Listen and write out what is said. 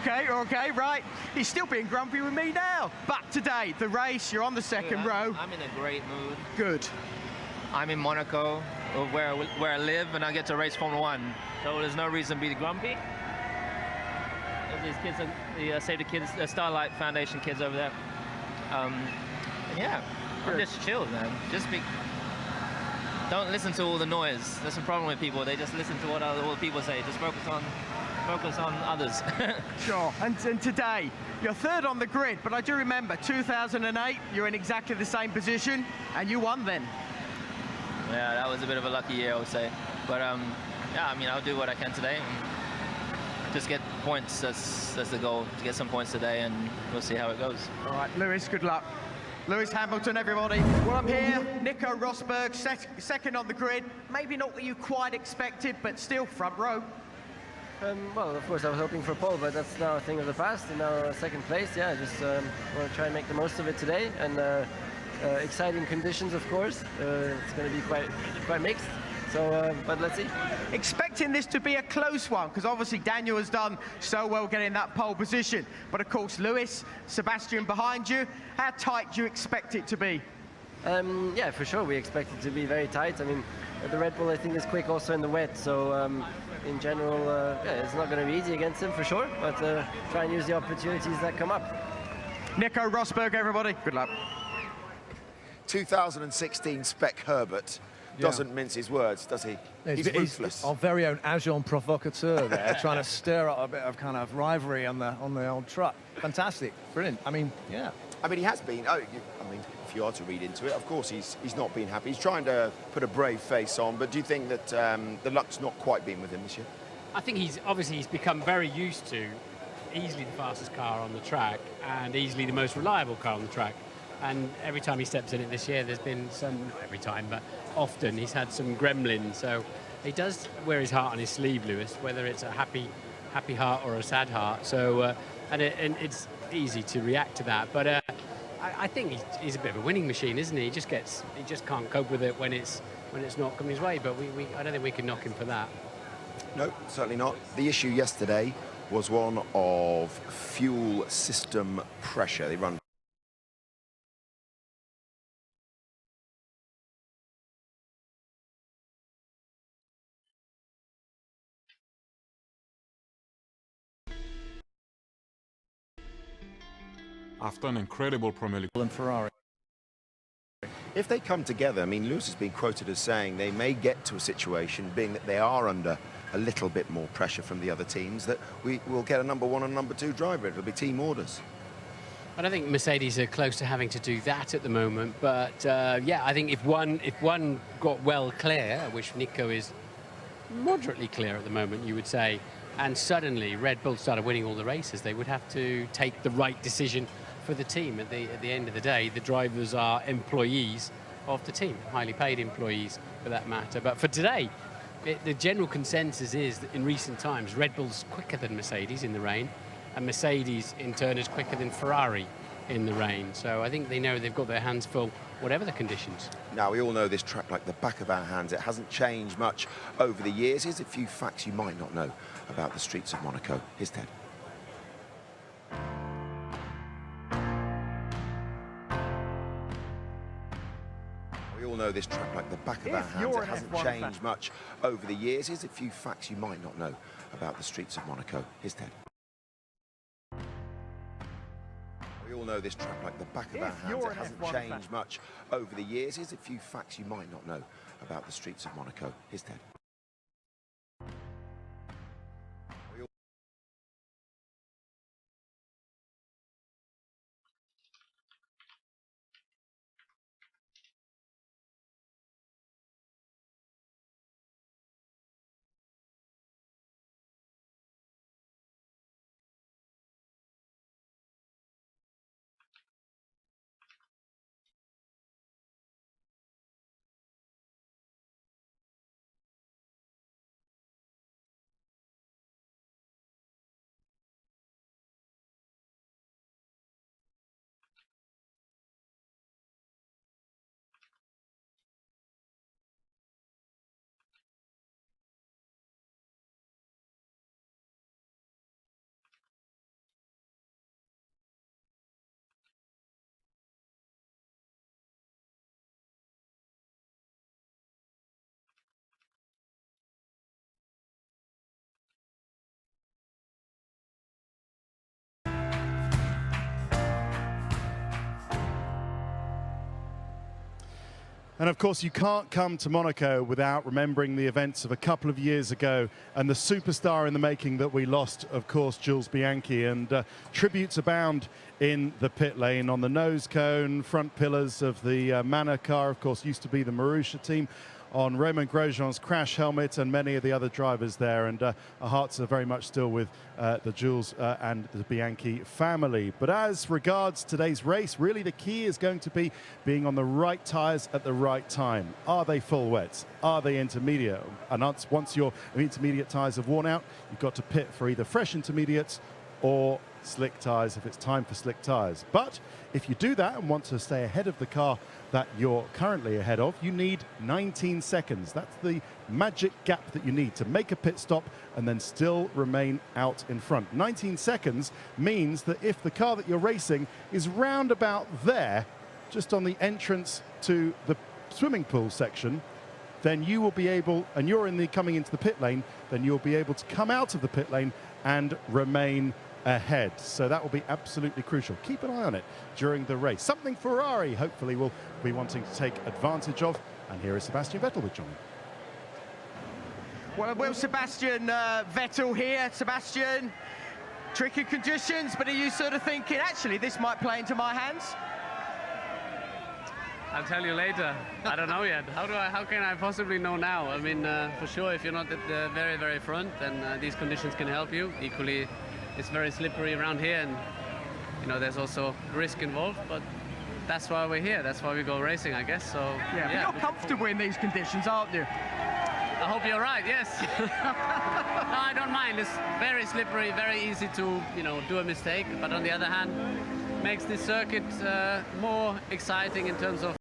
Okay, right. He's still being grumpy with me now. But today, the race, you're on the second row. I'm in a great mood. Good. I'm in Monaco, where I live, and I get to race Formula One. So there's no reason to be grumpy. These kids, the Save the Kids, the Starlight Foundation kids over there. Yeah, I'm just chilled, man. Don't listen to all the noise. That's the problem with people. They just listen to what all the people say. Just focus on others. Sure. And today, you're third on the grid, but I do remember 2008, you're in exactly the same position, and you won then. Yeah, that was a bit of a lucky year, I would say. But yeah, I mean, I'll do what I can today. And just get points. That's the goal. To get some points today, and we'll see how it goes. All right, Lewis, good luck. Lewis Hamilton, everybody. Well, I'm here. Nico Rosberg, second on the grid. Maybe not what you quite expected, but still front row. Well, of course, I was hoping for pole, but that's now a thing of the past. And now second place, yeah, just want to try and make the most of it today. And exciting conditions, of course. It's going to be quite mixed. So, but let's see. Expecting this to be a close one, because obviously Daniel has done so well getting that pole position. But of course, Lewis, Sebastian behind you. How tight do you expect it to be? Yeah, for sure. We expect it to be very tight. I mean, the Red Bull, I think, is quick also in the wet. So, in general, yeah, it's not going to be easy against him for sure. But try and use the opportunities that come up. Nico Rosberg, everybody. Good luck. 2016 Spec Herbert doesn't mince his words, does he? He's ruthless. Our very own agent provocateur there, trying to stir up a bit of kind of rivalry on the old truck. Fantastic, brilliant. I mean, yeah. I mean, he has been. I mean, if you are to read into it, of course he's not been happy. He's trying to put a brave face on, but do you think that the luck's not quite been with him this year? I think he's become very used to easily the fastest car on the track and easily the most reliable car on the track. And every time he steps in it this year, there's been some, not every time, but often he's had some gremlins. So he does wear his heart on his sleeve, Lewis, whether it's a happy heart or a sad heart. So, and it's easy to react to that. But I think he's a bit of a winning machine, isn't he? He just can't cope with it when it's not coming his way. But I don't think we can knock him for that. No, certainly not. The issue yesterday was one of fuel system pressure. They run. After an incredible Premier League And Ferrari. If they come together, I mean, Lewis has been quoted as saying they may get to a situation, being that they are under a little bit more pressure from the other teams, that we will get a number one and number two driver. It'll be team orders. I don't think Mercedes are close to having to do that at the moment. But yeah, I think if one got well clear, which Nico is moderately clear at the moment, you would say, and suddenly Red Bull started winning all the races, they would have to take the right decision for the team. At the end of the day, the drivers are employees of the team, highly paid employees for that matter. But for today, the general consensus is that in recent times, Red Bull's quicker than Mercedes in the rain, and Mercedes in turn is quicker than Ferrari in the rain. So I think they know they've got their hands full, whatever the conditions. Now, we all know this track like the back of our hands. It hasn't changed much over the years. Here's a few facts you might not know about the streets of Monaco. Here's Ted. We all know this track like the back of our hands. It hasn't changed much over the years. Here's a few facts you might not know about the streets of Monaco. Here's Ted. We all know this track like the back of our hands. It hasn't changed much over the years. Here's a few facts you might not know about the streets of Monaco. Here's Ted. And of course, you can't come to Monaco without remembering the events of a couple of years ago and the superstar in the making that we lost, of course, Jules Bianchi. And tributes abound in the pit lane. On the nose cone, front pillars of the Manor car, of course, used to be the Marussia team. On Romain Grosjean's crash helmet and many of the other drivers there, and our hearts are very much still with the Jules and the Bianchi family. But as regards today's race, really the key is going to be being on the right tyres at the right time. Are they full wets? Are they intermediate? And once your intermediate tyres have worn out, you've got to pit for either fresh intermediates or slick tyres if it's time for slick tyres. But if you do that and want to stay ahead of the car that you're currently ahead of, you need 19 seconds. That's the magic gap that you need to make a pit stop and then still remain out in front. 19 seconds means that if the car that you're racing is round about there, just on the entrance to the swimming pool section, then you will be able, and you're coming into the pit lane, then you'll be able to come out of the pit lane and remain ahead. So that will be absolutely crucial. Keep an eye on it during the race. Something Ferrari hopefully will be wanting to take advantage of. And here is Sebastian Vettel with John. Well, will Sebastian Vettel here? Sebastian, tricky conditions, but are you sort of thinking, actually, this might play into my hands? I'll tell you later. I don't know yet. How can I possibly know now? I mean, for sure, if you're not at the very, very front, then these conditions can help you. Equally, it's very slippery around here, and you know there's also risk involved. But that's why we're here. That's why we go racing, I guess. So yeah, but you're comfortable in these conditions, aren't you? I hope you're right. Yes. No, I don't mind. It's very slippery, very easy to do a mistake. But on the other hand, makes this circuit more exciting in terms of